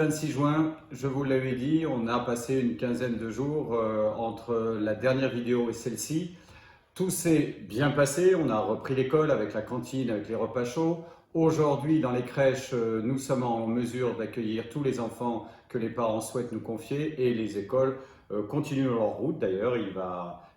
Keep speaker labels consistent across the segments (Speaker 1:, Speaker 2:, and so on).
Speaker 1: 26 juin, je vous l'avais dit, on a passé une quinzaine de jours entre la dernière vidéo et celle-ci. Tout s'est bien passé, on a repris l'école avec la cantine, avec les repas chauds. Aujourd'hui, dans les crèches, nous sommes en mesure d'accueillir tous les enfants que les parents souhaitent nous confier et les écoles continuent leur route. D'ailleurs,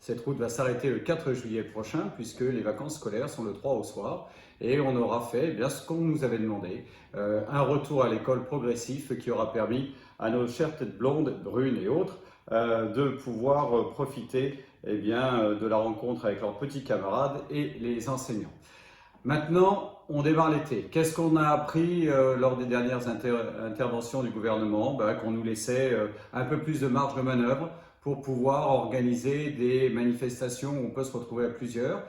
Speaker 1: cette route va s'arrêter le 4 juillet prochain puisque les vacances scolaires sont le 3 au soir et on aura fait bien ce qu'on nous avait demandé, un retour à l'école progressif qui aura permis à nos chères têtes blondes, brunes et autres de pouvoir profiter de la rencontre avec leurs petits camarades et les enseignants. Maintenant, on démarre l'été. Qu'est-ce qu'on a appris lors des dernières interventions du gouvernement? Qu'on nous laissait un peu plus de marge de manœuvre pour pouvoir organiser des manifestations où on peut se retrouver à plusieurs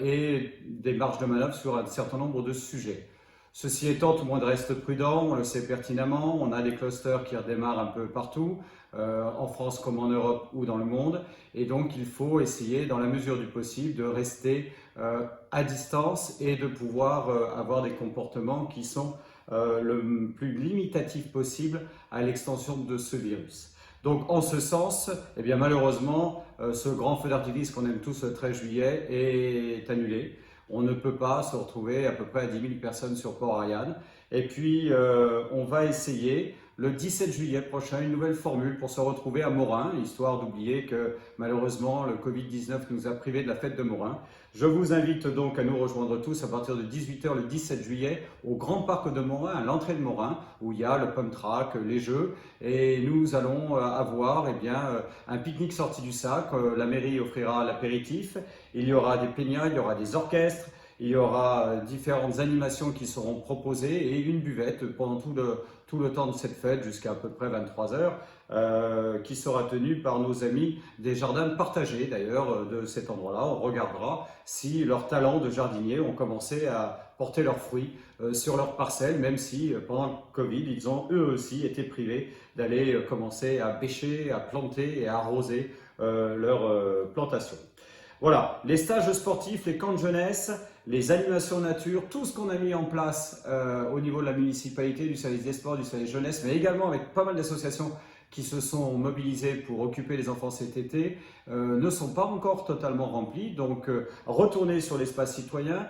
Speaker 1: et des marges de manœuvre sur un certain nombre de sujets. Ceci étant, tout le monde reste prudent, on le sait pertinemment, on a des clusters qui redémarrent un peu partout, en France comme en Europe ou dans le monde, et donc il faut essayer, dans la mesure du possible, de rester à distance et de pouvoir avoir des comportements qui sont le plus limitatifs possible à l'extension de ce virus. Donc en ce sens, malheureusement, ce grand feu d'artifice qu'on aime tous le 13 juillet est annulé. On ne peut pas se retrouver à peu près à 10 000 personnes sur Port-Ariane. Et puis, on va essayer le 17 juillet prochain une nouvelle formule pour se retrouver à Morin, histoire d'oublier que malheureusement le Covid-19 nous a privés de la fête de Morin. Je vous invite donc à nous rejoindre tous à partir de 18 h le 17 juillet au Grand Parc de Morin, à l'entrée de Morin, où il y a le pump track, les jeux, et nous allons avoir un pique-nique sorti du sac. La mairie offrira l'apéritif, il y aura des peignats, il y aura des orchestres, il y aura différentes animations qui seront proposées et une buvette pendant tout le temps de cette fête jusqu'à peu près 23 h qui sera tenue par nos amis des jardins partagés d'ailleurs de cet endroit-là. On regardera si leurs talents de jardiniers ont commencé à porter leurs fruits sur leurs parcelles, même si pendant le Covid, ils ont eux aussi été privés d'aller commencer à bêcher, à planter et à arroser leurs plantations. Voilà, les stages sportifs, les camps de jeunesse, les animations nature, tout ce qu'on a mis en place au niveau de la municipalité, du service des sports, du service jeunesse, mais également avec pas mal d'associations qui se sont mobilisées pour occuper les enfants cet été, ne sont pas encore totalement remplis. Donc, retournez sur l'espace citoyen,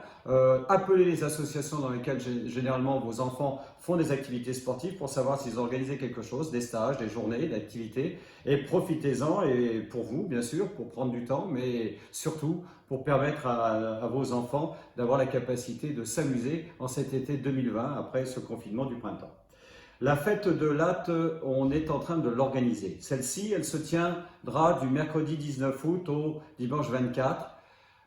Speaker 1: appelez les associations dans lesquelles généralement vos enfants font des activités sportives pour savoir s'ils ont organisé quelque chose, des stages, des journées, d'activités, et profitez-en, et pour vous, bien sûr, pour prendre du temps, mais surtout pour permettre à vos enfants d'avoir la capacité de s'amuser en cet été 2020 après ce confinement du printemps. La fête de Latte, on est en train de l'organiser. Celle-ci, elle se tiendra du mercredi 19 août au dimanche 24.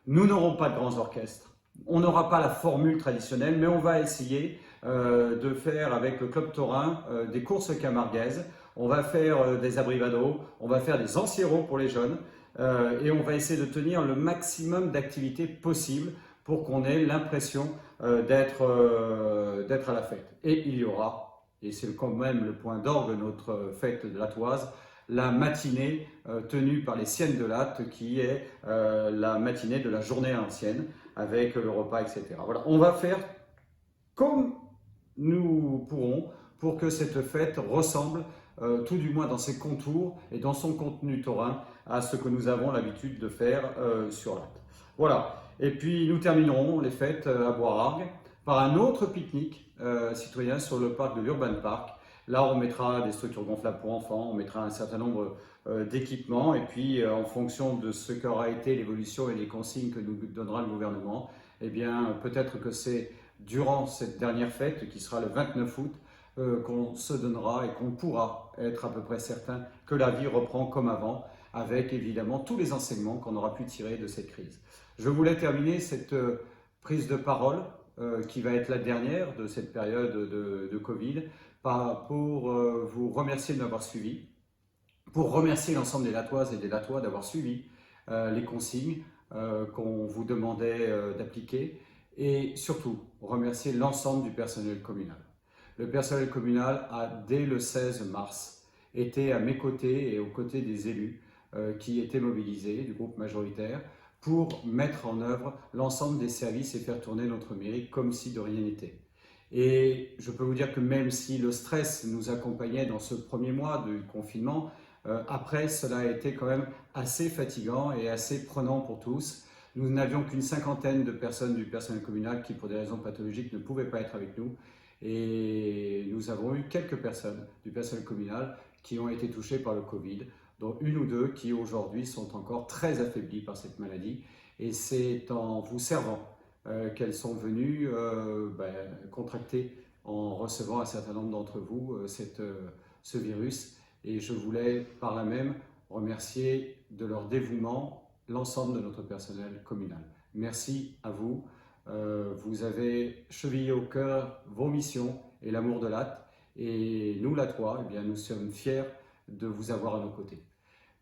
Speaker 1: Nous n'aurons pas de grands orchestres. On n'aura pas la formule traditionnelle, mais on va essayer de faire avec le Club Taurin des courses camarguaises. On va faire des abrivados, on va faire des ancieros pour les jeunes et on va essayer de tenir le maximum d'activités possibles pour qu'on ait l'impression d'être à la fête. Et il y aura, et c'est quand même le point d'orgue de notre fête de lattoise, la matinée tenue par les Siennes de Latte, qui est la matinée de la journée ancienne, avec le repas, etc. Voilà, on va faire comme nous pourrons pour que cette fête ressemble, tout du moins dans ses contours et dans son contenu taurin, à ce que nous avons l'habitude de faire sur Latte. Voilà, et puis nous terminerons les fêtes à Boirargues par un autre pique-nique citoyen sur le parc de l'Urban Park. Là, on mettra des structures gonflables pour enfants, on mettra un certain nombre d'équipements, et puis en fonction de ce qu'aura été l'évolution et les consignes que nous donnera le gouvernement, peut-être que c'est durant cette dernière fête, qui sera le 29 août, qu'on se donnera et qu'on pourra être à peu près certain que la vie reprend comme avant, avec évidemment tous les enseignements qu'on aura pu tirer de cette crise. Je voulais terminer cette prise de parole qui va être la dernière de cette période de Covid, pour vous remercier de m'avoir suivi, pour remercier l'ensemble des Lattoises et des Lattois d'avoir suivi les consignes qu'on vous demandait d'appliquer, et surtout remercier l'ensemble du personnel communal. Le personnel communal a, dès le 16 mars, été à mes côtés et aux côtés des élus qui étaient mobilisés du groupe majoritaire pour mettre en œuvre l'ensemble des services et faire tourner notre mairie comme si de rien n'était. Et je peux vous dire que même si le stress nous accompagnait dans ce premier mois de confinement, après, cela a été quand même assez fatigant et assez prenant pour tous. Nous n'avions qu'une cinquantaine de personnes du personnel communal qui, pour des raisons pathologiques, ne pouvaient pas être avec nous. Et nous avons eu quelques personnes du personnel communal qui ont été touchées par le Covid, dont une ou deux qui aujourd'hui sont encore très affaiblies par cette maladie. Et c'est en vous servant qu'elles sont venues contracter en recevant un certain nombre d'entre vous ce virus. Et je voulais par là même remercier de leur dévouement l'ensemble de notre personnel communal. Merci à vous. Vous avez chevillé au cœur vos missions et l'amour de l'AT. Et nous, la Troie, eh bien, nous sommes fiers de vous avoir à nos côtés.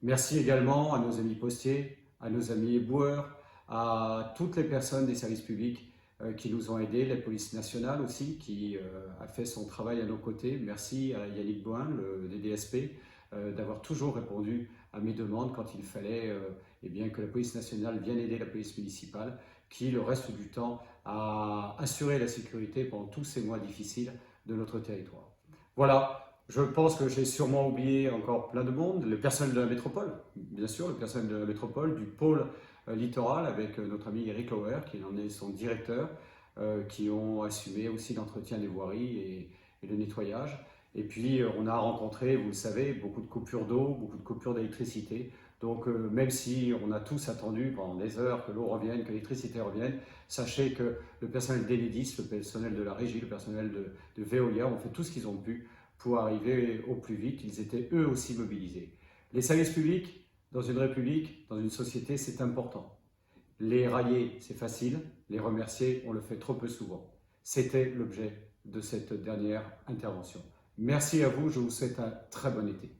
Speaker 1: Merci également à nos amis postiers, à nos amis éboueurs, à toutes les personnes des services publics qui nous ont aidés, la police nationale aussi qui a fait son travail à nos côtés. Merci à Yannick Boin, le DDSP, d'avoir toujours répondu à mes demandes quand il fallait eh bien, que la police nationale vienne aider la police municipale, qui le reste du temps a assuré la sécurité pendant tous ces mois difficiles de notre territoire. Voilà. Je pense que j'ai sûrement oublié encore plein de monde, le personnel de la métropole, bien sûr, le personnel de la métropole, du pôle littoral avec notre ami Eric Lauer, qui en est son directeur, qui ont assumé aussi l'entretien des voiries et le nettoyage. Et puis on a rencontré, vous le savez, beaucoup de coupures d'eau, beaucoup de coupures d'électricité. Donc même si on a tous attendu pendant des heures que l'eau revienne, que l'électricité revienne, sachez que le personnel d'Enedis, le personnel de la régie, le personnel de Veolia ont fait tout ce qu'ils ont pu pour arriver au plus vite. Ils étaient eux aussi mobilisés. Les services publics, dans une république, dans une société, c'est important. Les railler, c'est facile. Les remercier, on le fait trop peu souvent. C'était l'objet de cette dernière intervention. Merci à vous, je vous souhaite un très bon été.